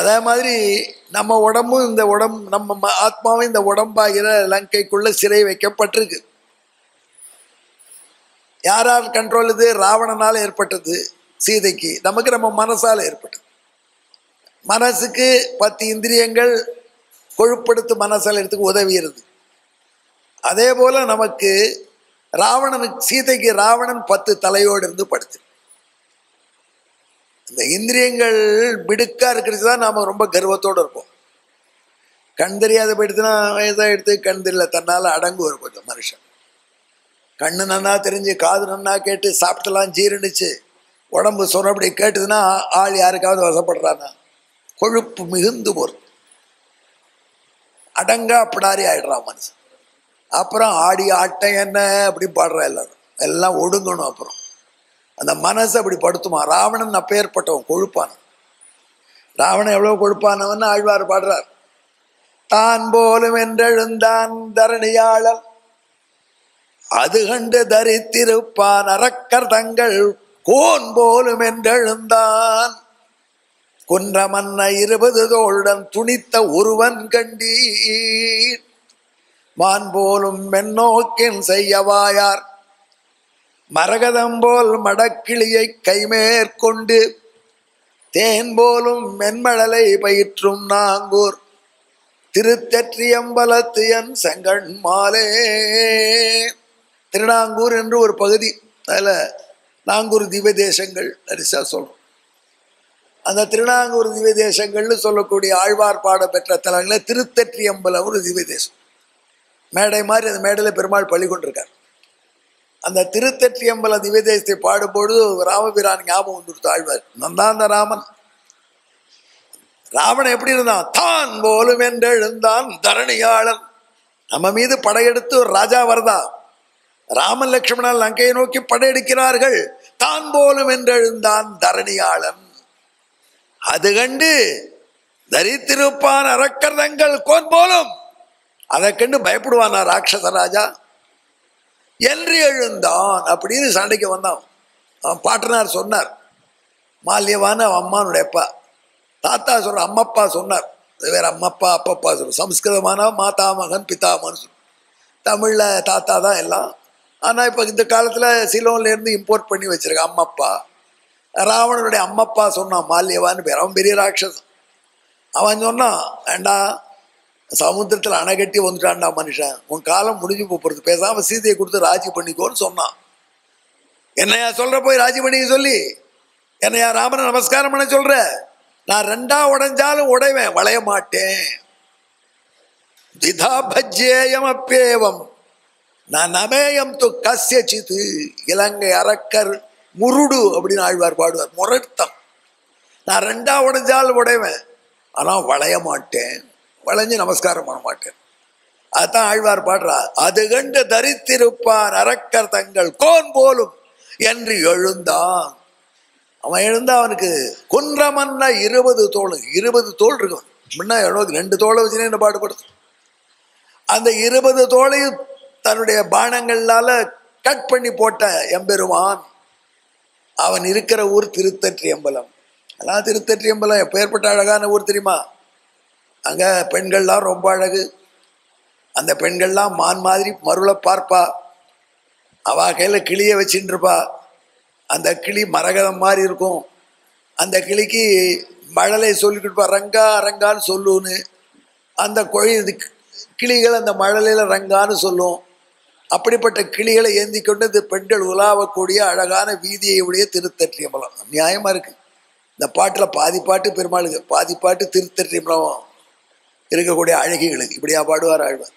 அதே மாதிரி நம்ம உடம்பும் இந்த நம்ம ஆத்மாவும் இந்த உடம்பாகிற லங்கைக்குள்ள சிறை வைக்கப்பட்டிருக்கு. யாரால் கண்ட்ரோல்? இது ராவணனால் ஏற்பட்டது சீதைக்கு. நமக்கு நம்ம மனசால் ஏற்பட்டது. மனசுக்கு 10 இந்திரியங்கள் கொழுப்படுத்து மனசலத்துக்கு உதவிடுது. அதே போல நமக்கு ராவணனுக்கு சீதைக்கு ராவணன் 10 தலையோடு இருந்து படுத்து. இந்த இந்திரியங்கள் பிடுக்கா இருக்கிறது தான் நாம ரொம்ப கர்வத்தோடு இருப்போம். கண் தெரியாத போயிடுச்சுன்னா வயசாகிடுத்து, கண் தெரியல, தன்னால அடங்குவார் கொஞ்சம் மனுஷன். கண்ணு நன்னா தெரிஞ்சு, காது நன்னா கேட்டு, சாப்பிட்டெல்லாம் ஜீரணிச்சு, உடம்பு சொன்னபடி கேட்டுதுன்னா ஆள் யாருக்காவது வசப்படுறானா? கொழுப்பு மிகுந்து போறது, அடங்கா பிடாரி ஆயிடுறான் மனுஷன். அப்புறம் ஆடி ஆட்டம் என்ன அப்படி பாடுறா எல்லாரும், எல்லாம் ஒடுங்கணும். அப்புறம் அந்த மனசு அப்படி படுத்துமா. ராவணன் அப்பேற்பட்டவன், கொழுப்பான ராவணன். எவ்வளவு கொழுப்பானவன் ஆழ்வார் பாடுறார். தான் போலும் என்றெழுந்தான் தரணியாளன், அது கண்டு தரித்திருப்பான் அரக்கர் தங்கள் கோன் போலும் என்றெழுந்தான், குன்ற மன்ன 20 தோளுடன் துணித்த ஒருவன் கண்டீர், மான் போலும் மென்னோக்கின் செய்யவாயார் மரகதம் போல் மடக்கிளியை கைமேற்கொண்டு தேன் போலும் மென்மழலை பயிற்றும் நாங்கூர் திருத்தெற்றியம்பலத்து என் செங்கண் மாலே. திருநாங்கூர் என்று ஒரு பகுதி, அதில் நாங்கூர் திவ்ய தேசங்கள் அரிசா சொல்றோம். அந்த திருநாங்கூர் திவ்ய தேசங்கள்னு சொல்லக்கூடிய ஆழ்வார் பாட பெற்ற தலங்களில் திருத்தெற்றியம்பலம் ஒரு திவ்ய தேசம். மேடை மாதிரி அந்த மேடையில் பெருமாள் பள்ளி கொண்டிருக்கார். அந்த திருத்தெற்றியம்பல திவ்ய தேசத்தை பாடும்போது ராமபிரான் ஞாபகம் வந்துடுத்து ஆழ்வார். நந்தாந்த ராமன், ராவணன் எப்படி இருந்தான்? தான் போலும் என்றெழுந்தான் தரணியாளன். நம்ம மீது படையெடுத்து ஒரு ராஜா வருதா, ராமன் லட்சுமணன் லங்கையை நோக்கி படையெடுக்கிறார்கள். தான் போலும் என்றெழுந்தான் தரணியாளன், அது கண்டு தரித்திருப்பான் அரக்கர் தங்கள் கோன் போலும், அதை கண்டு பயப்படுவானா ராட்சச ராஜா என்று எழுந்தான் அப்படின்னு சண்டைக்கு வந்தான். அவன் பாட்டனார் சொன்னார், மால்யவான அவன் அம்மானுடைய அப்பா. தாத்தா சொல்ற அம்மப்பா சொன்னார், வேற அம்மப்பா அப்பப்பா சொல்ற. சம்ஸ்கிருதமான மாதா மகன் பிதாமகன் சொல்ற, தமிழ்ல தாத்தா தான் எல்லாம். ஆனா இப்ப இந்த காலத்துல சிலோன்ல இருந்து இம்போர்ட் பண்ணி வச்சிருக்க அம்மப்பா. ராவணனுடைய அம்மப்பா சொன்னான், மால்யவான்னு பேர். அவன் பெரிய ராட்சசன். அவன் சொன்னான், வேண்டா சமுத்திரத்தில் அணை கட்டி வந்துட்டான்டா மனுஷன், உன் காலம் முடிஞ்சு போறது, பேசாம சீதையை கொடுத்து ராஜி பண்ணிக்கோன்னு சொன்னான். என்னையா சொல்ற போய் ராஜி பண்ணிக்க சொல்லி? என்னையா ராமனை நமஸ்காரம் பண்ண சொல்ற? நான் 2ஆ உடைஞ்சாலும் உடைவேன், வளைய மாட்டேன். திதா பஜ்யேயம் அப்பேவம் நான் நமேயம் து கஸ்யசித்து. இலங்கை அரக்கர் முருடு அப்படின்னு ஆழ்வார் பாடுவார், முரட்டம். நான் 2ஆ உடைஞ்சாலும் உடைவேன், ஆனா வளைய மாட்டேன், வளைஞ்சு நமஸ்காரம் பண்ண மாட்டேன். அதுதான் ஆழ்வார் பாடுறா. அது கண்டு தரித்திருப்பான் அரக்கர் தங்கள் கோன் போலும் என்று எழுந்தான். அவன் எழுந்தா அவனுக்கு குன்றமன்ன 20 தோல், 20 தோல் இருக்கும். முன்ன 2 தோலை வச்சுன்னு என்ன பாடுபடுத்து. அந்த 20 தோலையும் தன்னுடைய பானங்களால கட் பண்ணி போட்ட எம்பெருமான். அவன் இருக்கிற ஊர் திருத்தெற்றியம்பலம். அதான் திருத்தெற்றியம்பலம் எப்பேற்பட்ட அழகான ஊர் தெரியுமா? அங்க பெண்கள்லாம் ரொம்ப அழகு. அந்த பெண்கள்லாம் மான் மாதிரி மருளை பார்ப்பா. அவ கையில கிளியை வச்சுட்டு இருப்பா. அந்த கிளி மரகதம் மாதிரி இருக்கும். அந்த கிளிக்கு மழலை சொல்லிக்கிட்டு ரங்கா ரங்கான்னு சொல்லுன்னு. அந்த கிளிகள் அந்த மழலையில ரங்கான்னு சொல்லும். அப்படிப்பட்ட கிளிகளை ஏந்தி கொண்டு இந்த பெண்கள் உலாவக்கூடிய அழகான வீதியை உடைய திருத்தெற்றியம்பலம். நியாயமா இருக்கு. இந்த பாட்டுல பாதி பாட்டு பெருமாளுக்கு, பாதி பாட்டு திருத்தெற்றியம்பலம் இருக்கக்கூடிய அழகிகளுக்கு. இப்படியா பாடுவார் ஆழ்வார்.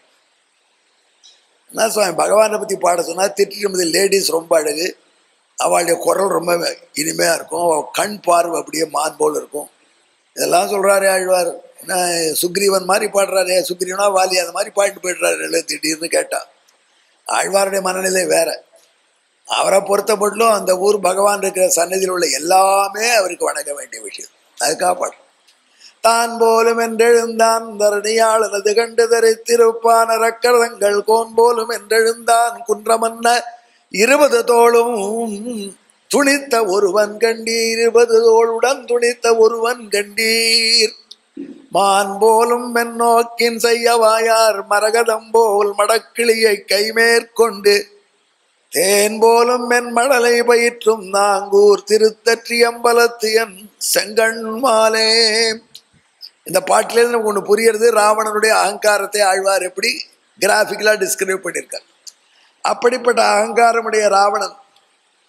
என்ன சுவாமி பகவானை பத்தி பாட சொன்னா, திருச்சிற்றம்பலத்தில் லேடிஸ் ரொம்ப அழகு, அவளுடைய குரல் ரொம்ப இனிமையா இருக்கும், கண் பார்வை அப்படியே மான் போல் இருக்கும். இதெல்லாம் சொல்றாரு ஆழ்வார். என்ன சுக்ரீவன் மாதிரி பாடுறாரு, சுக்ரீவனா வாலி அந்த மாதிரி பாட்டு போயிடுறாரு திடீர்னு கேட்டா. ஆழ்வாருடைய மனநிலை வேற. அவரை பொறுத்த மட்டும் அந்த ஊர் பகவான் இருக்கிற சன்னதியில் உள்ள எல்லாமே அவருக்கு வணங்க வேண்டிய விஷயம். அதுக்காக பாடு. தான் போலும் என்றெழுந்தான் தரணியாளன், அது கண்டு தரித்திருப்பான் அரக்கர் தங்கள் கோன் போலும் என்றெழுந்தான், குன்றமன்ன 20 தோளும் துணித்த ஒருவன் கண்டீர், 20 தோளுடன் துணித்த ஒருவன் கண்டீர். மான் போலும் மென்னோக்கின் செய்யவாயார் மரகதம் போல் மடக்கிளியை கைமேற்கொண்டு தேன் போலும் மென் மடலை பயிற்றும் நாங்கூர் திருத்தற்றி அம்பலத்து என் செங்கண்மாலே. இந்த பாட்டிலேருந்து நமக்கு ஒன்று புரியுறது, ராவணனுடைய அகங்காரத்தை ஆழ்வார் எப்படி கிராஃபிக்கலாக டிஸ்கிரைப் பண்ணியிருக்கார். அப்படிப்பட்ட அகங்காரமுடைய ராவணன்,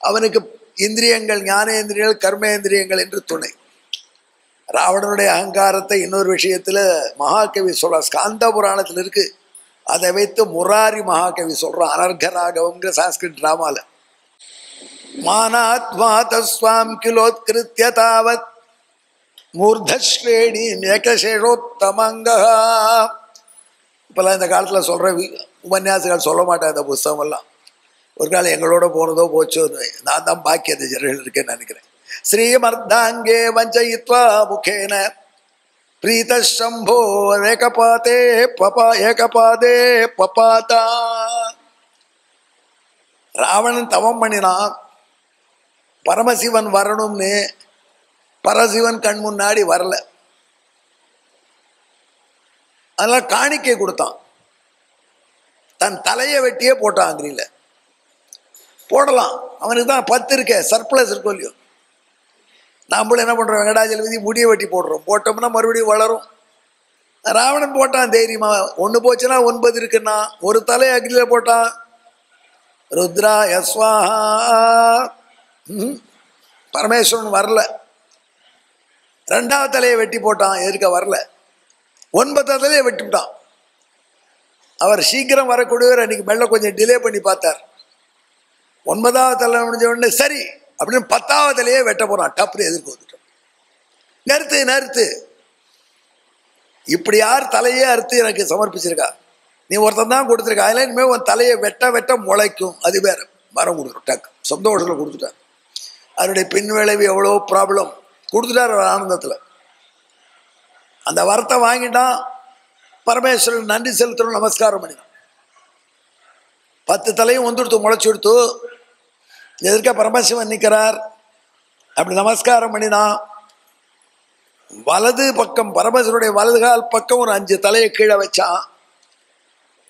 அவனுக்கு இந்திரியங்கள், ஞானேந்திரியங்கள், கர்மேந்திரியங்கள் என்று துணை. ராவணனுடைய அகங்காரத்தை இன்னொரு விஷயத்துல மகாகவி சொல்ற, ஸ்காந்த புராணத்தில் இருக்கு. அதை வைத்து முராரி மகாகவி சொல்றான் அனர்கராகவங்கிற சான்ஸ்கிரிட் டிராமால. மானாத்மா தஸ்வாம் கிலோத்கிருத்ய தாவத் மூர்தஸ்ரேணி மேகசேஷோத்தமங்கா. இப்பெல்லாம் இந்த காலத்துல சொல்ற உபன்யாசங்கள் சொல்ல மாட்டேன் இந்த புஸ்தகம் எல்லாம். ஒரு காலம் எங்களோட போனதோ போச்சோ, நான் தான் பாக்கி அந்த ஜெனரல் இருக்கேன்னு நினைக்கிறேன். ஸ்ரீமர்தாங்கே வஞ்சயித்வா முகேன பிரீத சம்போ ஏகபாதே பபாதா. ராவணன் தவம் பண்ணினான், பரமசிவன் வரணும்னு. பரசிவன் கண் முன்னாடி வரல, அதனால காணிக்கை கொடுத்தான். தன் தலையை வெட்டியே போட்டான். அங்கிரியில போடலாம், அவனுக்கு தான் 10 இருக்க சர்ப்ளஸ் இருக்கும் இல்லையோ. நாம்பளும் என்ன பண்றோம், வெங்கடாஜலபதி முடியை வெட்டி போடுறோம், போட்டோம்னா மறுபடியும் வளரும். ராவணன் போட்டான் தைரியமா. 1 போச்சுன்னா 9 இருக்குன்னா ஒரு தலை அக்னியில போட்டான். ருத்ரா யஸ்வாஹா. பரமேஸ்வரன் வரல. 2வது தலையை வெட்டி போட்டான், எதுக்க வரல. 9வது தலையை வெட்டிவிட்டான். அவர் சீக்கிரம் வரக்கூடியவர் அன்னைக்கு மெல்ல கொஞ்சம் டிலே பண்ணி பார்த்தார். 9வது தலை முடிஞ்ச உடனே சரி அப்படின்னு 10வது தலையே வெட்ட போறான். டப்புன்னு எதிர்ப்பு வந்துட்டான். நிறுத்து, இப்படி யார் தலையே அறுத்து எனக்கு சமர்ப்பிச்சிருக்கா? நீ ஒருத்தன் தான் கொடுத்துருக்கா. அதில் இனிமேல் உன் தலையை வெட்ட முளைக்கும். அது வேற மரம் கொடுத்துரும். டக்கு சந்தோஷத்தில் கொடுத்துட்டார். அதனுடைய பின் விளைவு எவ்வளோ ப்ராப்ளம் கொடுத்துட்டார் ஆனந்தத்தில். அந்த வரத்தை வாங்கிட்டான். பரமேஸ்வரன் நன்றி செலுத்தணும், நமஸ்காரம் பண்ணினான். 10 தலையும் வந்துடுத்து, முளைச்சி கொடுத்து. எதிர்க்க பரமசிவன் நிற்கிறார். அப்படி நமஸ்காரம் பண்ணினான். வலது பக்கம், பரமசிவனுடைய வலது கால் பக்கம் ஒரு 5 தலையை கீழே வச்சான்.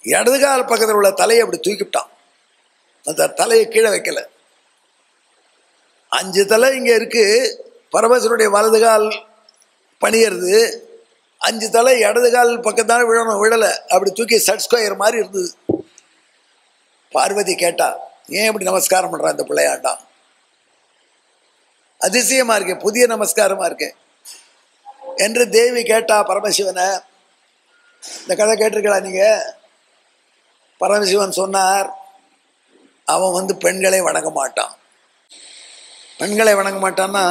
இடது கால் பக்கத்தில் உள்ள தலையை அப்படி தூக்கிவிட்டான். அந்த தலையை கீழே வைக்கல. 5 தலை இங்க இருக்கு, பரமசிவனுடைய வலது கால் பணியறது. 5 தலை இடது கால் பக்கத்தான விழணும், விழலை. அப்படி தூக்கி செட் ஸ்கொயர் மாதிரி இருந்தது. பார்வதி கேட்டா, ஏன் இப்படி நமஸ்காரம் பண்றான் இந்த பிள்ளையாண்டா? அதிசயமா இருக்கே, புதிய நமஸ்காரமா இருக்கே என்று தேவி கேட்டா பரமசிவனை. இந்த கதை கேட்டிருக்கலாம் நீங்க. பரமசிவன் சொன்னார், அவன் பெண்களை வணங்க மாட்டான். பெண்களை வணங்க மாட்டான்னா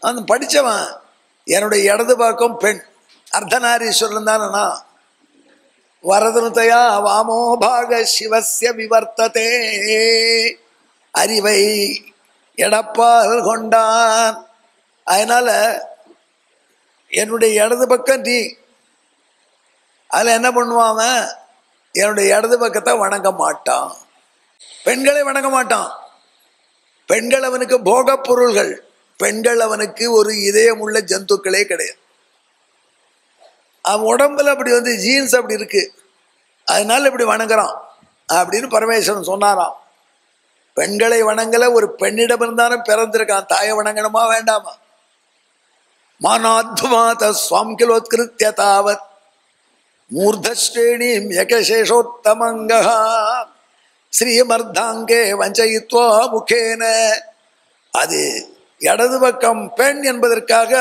அவன் படித்தவன். என்னுடைய இடது பக்கம் பெண், அர்த்தநாரீஸ்வரன் தானா. வரதனுதையா வாமோ பாக சிவஸ்ய விவர்த்ததே. அறிவை எடப்பால் கொண்டான். அதனால என்னுடைய இடது பக்கம் நீ. அதில் என்ன பண்ணுவான், என்னுடைய இடது பக்கத்தை வணங்க மாட்டான். பெண்களை வணங்க மாட்டான். பெண்கள் அவனுக்கு போக பொருள்கள். பெண்கள் அவனுக்கு ஒரு இதயம் உள்ள ஜந்துக்களே கிடையாது. அவன் உடம்புல அப்படி ஜீன்ஸ் அப்படி இருக்கு, அதனால இப்படி வணங்குறான் அப்படின்னு பரமேஸ்வரன் சொன்னாராம். பெண்களை வணங்கல, ஒரு பெண்ணிடம் இருந்தாலும் பிறந்திருக்கான். தாயை வணங்கணுமா வேண்டாமா? மானாத்மாத ஸ்வாம் கிலோத்கிருத்ய தாவத் மூர்தஸ்ரேணி யகசேஷோத்தமங்கா ஸ்ரீமர்தாங்கே வஞ்சயித்வா முகேன. அது இடது பக்கம் பெண் என்பதற்காக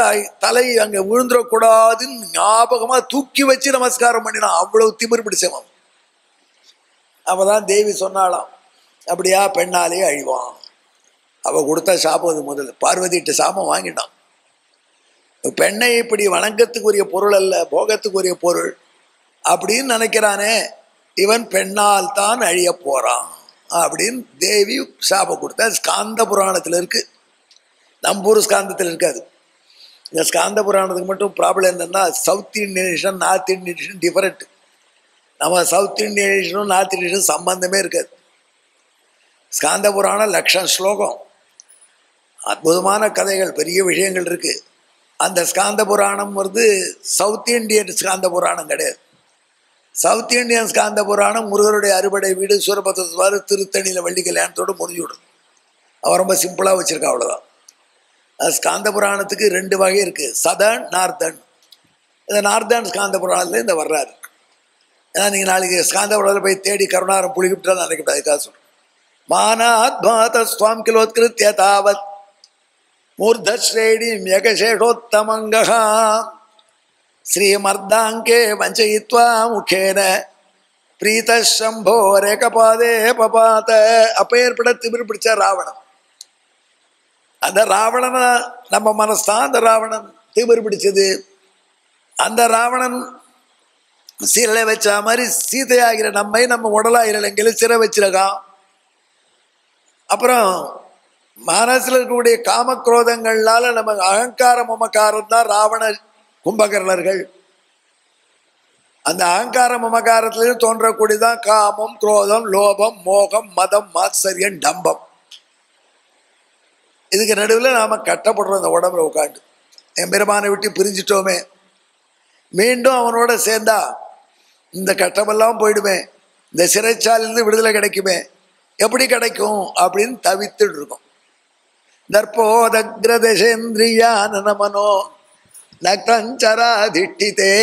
தலை அங்க விழுந்துடக்கூடாதுன்னு ஞாபகமா தூக்கி வச்சு நமஸ்காரம் பண்ணினான். அவ்வளவு திமிர் பிடிச்சவன். அவதான் தேவி சொன்னாலாம், அப்படியா பெண்ணாலே அழிவான். அவ கொடுத்த சாபம் அது முதல்ல. பார்வதிட்டு சாபம் வாங்கிட்டான். பெண்ணை இப்படி வணக்கத்துக்குரிய பொருள் அல்ல, போகத்துக்குரிய பொருள் அப்படின்னு நினைக்கிறானே, இவன் பெண்ணால் தான் அழிய போறான் அப்படின்னு தேவி சாபம் கொடுத்தா. ஸ்காந்த புராணத்தில் இருக்கு, நம்பூர் ஸ்காந்தத்தில் இருக்காது. இந்த ஸ்காந்த புராணத்துக்கு மட்டும் ப்ராப்ளம் என்னன்னா, South Indian edition North Indian edition different. நம்ம சவுத் இந்தியன் எடிஷனும் நார்த் இந்தியன் எடிஷன் சம்பந்தமே இருக்காது. ஸ்காந்த புராணம் 1,00,000 ஸ்லோகம், அற்புதமான கதைகள், பெரிய விஷயங்கள் இருக்கு. அந்த ஸ்காந்த புராணம் வருது சவுத் இண்டியன் ஸ்காந்த புராணம் கிடையாது. சவுத் இண்டியன் ஸ்காந்த புராணம் முருகருடைய அறுபடை வீடு சூரபத்மர் திருத்தணியில் வள்ளி கல்யாணத்தோடு முடிஞ்சு விடும். அவன் ரொம்ப சிம்பிளாக வச்சுருக்கா, அவ்வளோதான். அது ஸ்காந்த புராணத்துக்கு 2 வகை இருக்குது, சதர்ன் நார்தர்ன். இந்த நார்தர்ன் ஸ்காந்த புராணத்தில் இந்த வர்றாரு. ஏன்னா நீங்கள் நாளைக்கு ஸ்காந்த புராணத்தில் போய் தேடி கருணாரம் புளிக்கிட்டாலும் நினைக்கப்படாது. அதுக்காக சொல்கிறேன். மானாத்மாத ஸ்வாம் கிலோத்கிருத்திய தாவத் மூர்தஸ்ரேணி யகசேஷோத்தமங்கா ஸ்ரீமர்தாங்கே வஞ்சயித்வா முகேன பிரீதம்போ ரேகபாதே பபாத. அப்போ ஏற்பட திமிர் பிடிச்ச ராவணன். அந்த ராவணனை நம்ம மனஸ்தான் அந்த ராவணன் திமிர் பிடிச்சது. அந்த ராவணன் சீரலை வச்ச மாதிரி சீதையாகிற நம்மை நம்ம உடலாகிற எங்கேயும் சிறை வச்சிருக்கான். அப்புறம் மனசில் இருக்கக்கூடிய காமக்ரோதங்களால நம்ம அகங்கார மமக்காரம் தான் ராவண கும்பகர்ணர்கள். அந்த அகங்கார மமகாரத்திலையும் தோன்றக்கூடியதான் காமம், குரோதம், லோபம், மோகம், மதம், மாத்சரியம், டம்பம். இதுக்கு நடுவில் நாம் கட்டப்படுறோம். இந்த உடம்புல உட்காந்து என் பெருமானை விட்டு பிரிஞ்சிட்டோமே, மீண்டும் அவனோட சேர்ந்தா இந்த கட்டமெல்லாம் போயிடுமே, இந்த சிறைச்சாலிருந்து விடுதலை கிடைக்குமே, எப்படி கிடைக்கும் அப்படின்னு தவித்துட்டு இருக்கோம். தர்போதக்ரதேந்திரியான மனோ நக்தஞ்சராதிஷ்டிதே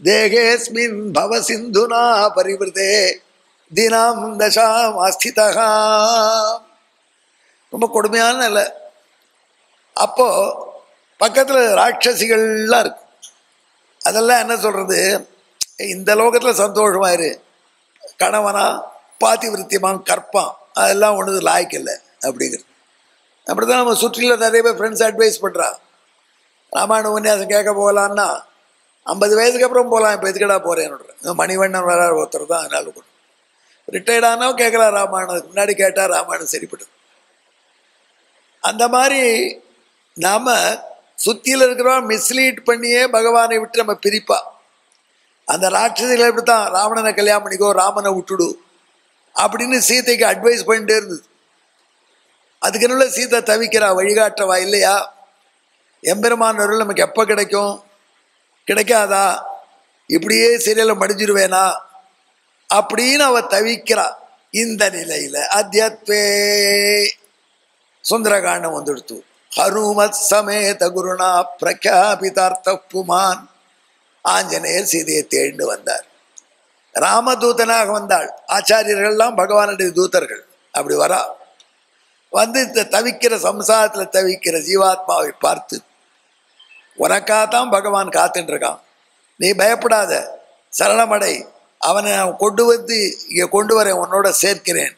தேகேஸ்மின் பவ சிந்துனா பரிவிருதே தினம் தசாம் அஸ்திதா. ரொம்ப கொடுமையான நிலை. அப்போ பக்கத்தில் ராட்சசிகள்லாம் இருக்கு. அதெல்லாம் என்ன சொல்றது, இந்த லோகத்தில் சந்தோஷமாயிரு, கணவனா பாத்திவிருத்தியமான கற்பான், அதெல்லாம் ஒன்று லாய்க்கில்லை அப்படிங்கிறது. அப்படி தான் நம்ம சுற்றில நிறைய பேர் ஃப்ரெண்ட்ஸ் அட்வைஸ் பண்ணுறா. ராமாயண உபன்யாசம் கேட்க போகலான்னா 50 வயதுக்கு அப்புறம் போகலாம், இப்போ எதுக்கடா போகிறேன்னு. மணிவண்ணன் வர ஒருத்தர் தான், அதனால கூட ரிட்டையர்டானோ கேட்கலாம் ராமாயணத்துக்கு முன்னாடி கேட்டால் ராமாயணம் சரிப்படும். அந்த மாதிரி நாம் சுற்றியில் இருக்கிறோம் மிஸ்லீட் பண்ணியே பகவானை விட்டு நம்ம பிரிப்பா. அந்த ராட்சசிகளை எப்படி தான் ராவணனை கல்யாணம் பண்ணிக்கோ, ராமனை விட்டுடு அப்படின்னு சீதைக்கு அட்வைஸ் பண்ணிட்டே இருந்தது. அதுக்கு நல்ல சீதை தவிக்கிறா, வழிகாட்டவா இல்லையா, எம்பெருமான் அருள் நமக்கு எப்போ கிடைக்கும், கிடைக்காதா, இப்படியே சீரியலை மடிஞ்சிருவேனா அப்படின்னு அவ தவிக்கிறா. இந்த நிலையில் அத்தியத்வே சுந்தரகாண்டம் வந்துடுத்து. ஹனுமத் சமேத குருணா பிரக்யாபிதார்த்த புமான். ஆஞ்சநேயர் சீதையை தேடிண்டு வந்தார். ராமதூதனாக வந்தாள். ஆச்சாரியர்கள்லாம் பகவானுடைய தூதர்கள். அப்படி வரா வந்து இந்த தவிக்கிற சம்சாரத்தில் தவிக்கிற ஜீவாத்மாவை பார்த்து, உனக்காகத்தான் பகவான் காத்துட்டு இருக்கான், நீ பயப்படாத, சரணமடை, அவனை நான் கொண்டு வந்து இங்கே கொண்டு வர உன்னோட சேர்க்கிறேன்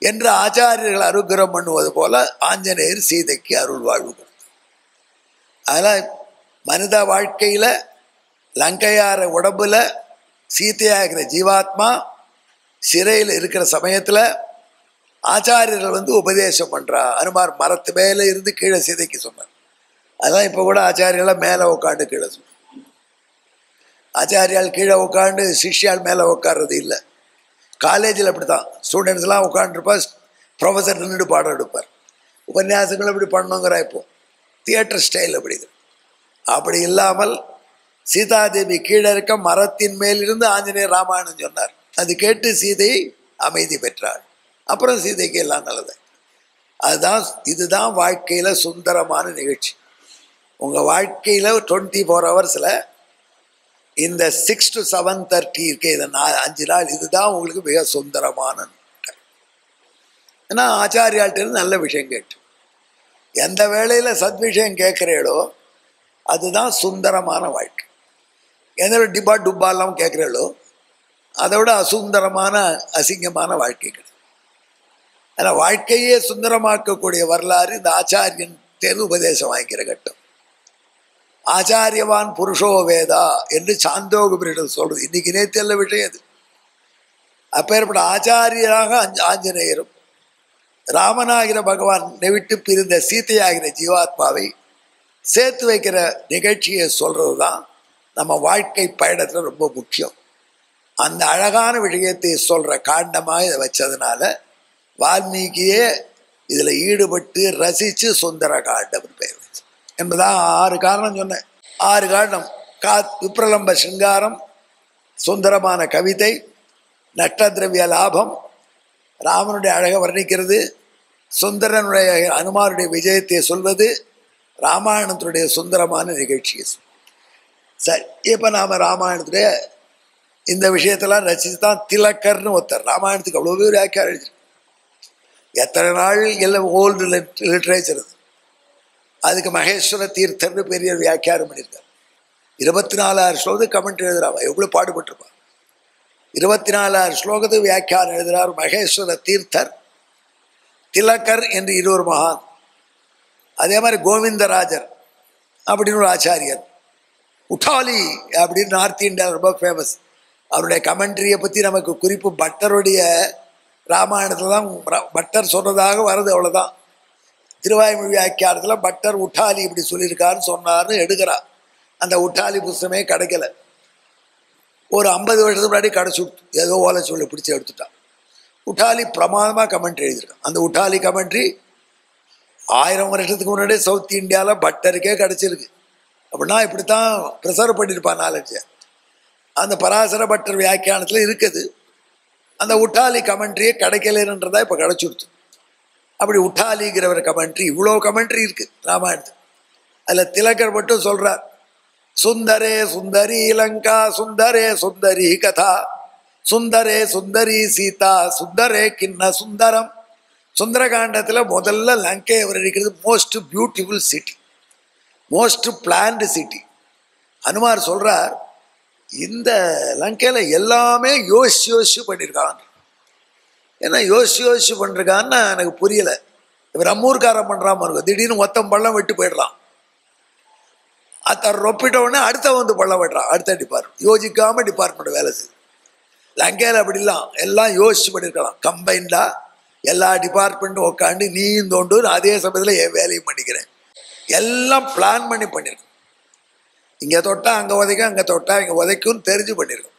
என்று ஆச்சாரியர்கள் அனுகிரகம் பண்ணுவது போல ஆஞ்சநேயர் சீதைக்கு அருள் வாழ்வு கொடுத்தார். அதெல்லாம் மனித வாழ்க்கையில் லங்கையார உடம்புல சீதையாகிற ஜீவாத்மா சிறையில் இருக்கிற சமயத்தில் ஆச்சாரியர்கள் வந்து உபதேசம் பண்ணுறா. அனுமார் மரத்து மேலே இருந்து கீழே சீதைக்கு சொன்னார். அதெல்லாம் இப்போ கூட ஆச்சாரியெல்லாம் மேலே உட்காந்து கீழே சொன்னார். ஆச்சாரியால் கீழே உட்காந்து சிஷ்யால் மேலே உட்கார்றது இல்லை. காலேஜில் அப்படி தான் ஸ்டூடெண்ட்ஸ்லாம் உட்காந்துருப்பார், ப்ரொஃபஸர் நின்று பாடம் எடுப்பார். உபன்யாசங்கள் அப்படி பண்ணணுங்கிற இப்போ தியேட்டர் ஸ்டைல் அப்படிங்கிற. அப்படி இல்லாமல் சீதாதேவி கீழே இருக்க மரத்தின் மேலிருந்து ஆஞ்சநேயர் ராமாயணம் சொன்னார். அது கேட்டு சீதை அமைதி பெற்றாள். அப்புறம் சீதைக்கு எல்லாம் நல்லது. அதுதான் இதுதான் வாழ்க்கையில் சுந்தரமான நிகழ்ச்சி. உங்கள் வாழ்க்கையில் 24 ஹவர்ஸில் இந்த 6 to 7:30 இருக்கே, இதை 5 நாள், இதுதான் உங்களுக்கு மிக சுந்தரமான. ஏன்னா ஆச்சாரியால்கிட்ட நல்ல விஷயம் கேட்டு எந்த வேளையில் சத்விஷயம் கேட்குறீங்களோ அதுதான் சுந்தரமான வாழ்க்கை. எந்த டிப்பா டுப்பாலாம் கேட்குறீங்களோ அதை விட அசுந்தரமான அசிங்கமான வாழ்க்கை கிடையாது. ஆனால் வாழ்க்கையே சுந்தரமாக்கக்கூடிய வரலாறு இந்த ஆச்சாரியன் தேர்வு உபதேசம் வாங்கிக்கிற கட்டம். ஆச்சாரியவான் புருஷோ வேதா என்று சாந்தோகபுரிடம் சொல்றது. இன்னைக்கு நேற்று விஷயம் அது. அப்பேற்பட்ட ஆச்சாரியராக ஆஞ்சநேயரும் ராமனாகிற பகவான் விட்டு பிரிந்த சீதையாகிற ஜீவாத்மாவை சேர்த்து வைக்கிற நிகழ்ச்சியை சொல்றது தான் நம்ம வாழ்க்கை பயணத்தில் ரொம்ப முக்கியம். அந்த அழகான விஷயத்தை சொல்ற காண்டமாக இதை வச்சதுனால வால்மீகியே இதில் ஈடுபட்டு ரசித்து சுந்தர காண்டம் பெயர் வச்சு. என்பதான் 6 காரணம் சொன்னேன். 6 காரணம். விப்ரலம்ப சிங்காரம், சுந்தரமான கவிதை, நஷ்டதிரவிய லாபம், ராமனுடைய அழகை வர்ணிக்கிறது, சுந்தரனுடைய அனுமாருடைய விஜயத்தை சொல்வது, ராமாயணத்துடைய சுந்தரமான நிகழ்ச்சியை. சரி, இப்போ நாம் ராமாயணத்துடைய இந்த விஷயத்தெல்லாம் ரசித்து தான் திலக்கர்னு ஒருத்தர் ராமாயணத்துக்கு அவ்வளோ பேர் வியாக்கியானம் எழுதி. எத்தனை நாள் எல்லாம் ஓல்டு லிட்ரேச்சர். அதுக்கு மகேஸ்வர தீர்த்தர்னு பெரிய வியாக்கியானம் பண்ணியிருக்கார். 24,000 ஸ்லோகத்துக்கு கமெண்ட் எழுதுறாங்க. எவ்வளோ பாடுபட்டிருப்பான். 24,000 ஸ்லோகத்துக்கு வியாக்கியானம் எழுதுகிறார் மகேஸ்வர தீர்த்தர். திலக்கர் என்று இன்னொரு மகான். அதே மாதிரி கோவிந்தராஜர் அப்படின்னு ஒரு ஆச்சாரியர். உட்டாலி அப்படின்னு நார்த் இந்தியாவில் ரொம்ப ஃபேமஸ். அவருடைய கமெண்ட்ரியை பற்றி நமக்கு குறிப்பு பட்டருடைய ராமாயணத்தில் தான் பட்டர் சொன்னதாக வருது, அவ்வளோதான். திருவாய்மொழி வியாக்கியானத்தில் பட்டர் உட்டாலி இப்படி சொல்லியிருக்காருன்னு சொன்னார்னு எடுக்கிறார். அந்த உட்டாலி புஸ்தமே கிடைக்கல. ஒரு 50 வருஷத்துக்கு முன்னாடி கிடச்சி விட்டு ஏதோ ஓலை சொல்லி பிடிச்சி எடுத்துட்டான். உட்டாலி பிரமாதமாக கமெண்ட்ரி எழுதியிருக்கான். அந்த உட்டாலி கமெண்ட்ரி 1000 வருஷத்துக்கு முன்னாடியே சவுத் இந்தியாவில் பட்டருக்கே கிடச்சிருக்கு. அப்படின்னா இப்படித்தான் ப்ரிசர்வ் பண்ணியிருப்பான் நாலெட்ஜை. அந்த பராசர பட்டர் வியாக்கியானத்தில் இருக்குது. அந்த உட்டாலி கமெண்ட்ரியே கிடைக்கலன்றதா இப்போ கிடச்சி கொடுத்து. அப்படி உட்டாலிங்கிறவர் கமெண்ட்ரி, இவ்வளோ கமெண்ட்ரி இருக்குது ராமாயணத்துக்கு. அதில் திலக்கர் மட்டும் சொல்கிறார், சுந்தரே சுந்தரி லங்கா, சுந்தரே சுந்தரி கதா, சுந்தரே சுந்தரி சீதா, சுந்தரே கிண்ண சுந்தரம். சுந்தரகாண்டத்தில் முதல்ல லங்கையை வர்ணிக்கிறது most beautiful city, most planned city. Hanumar சொல்கிறார், இந்த லங்கையில் எல்லாமே யோசிச்சு பண்ணியிருக்கான். ஏன்னா யோசிச்சு பண்ணிருக்கான்னு எனக்கு புரியலை. இவர் அம்மூர்காரம் பண்ணுறாம இருக்கும். திடீர்னு மொத்தம் பள்ளம் விட்டு போயிடுறான். அதை ரொப்பிட்ட உடனே அடுத்த வந்து பள்ளம் விடுறான். அடுத்த டிபார்ட்மெண்ட் யோசிக்காமல் டிபார்ட்மெண்ட் வேலை செய்யுது. லங்கையில் அப்படிலாம் எல்லாம் யோசிச்சு பண்ணியிருக்கலாம். கம்பைண்டாக எல்லா டிபார்ட்மெண்ட்டும் உட்காந்து நீயும் தோண்டு, அதே சமயத்தில் என் வேலையும் பண்ணிக்கிறேன். எல்லாம் பிளான் பண்ணியிருக்கோம். இங்கே தொட்டா அங்கே உதைக்கும், அங்கே தொட்டா இங்கே உதைக்கும்னு தெரிஞ்சு பண்ணியிருக்கோம்.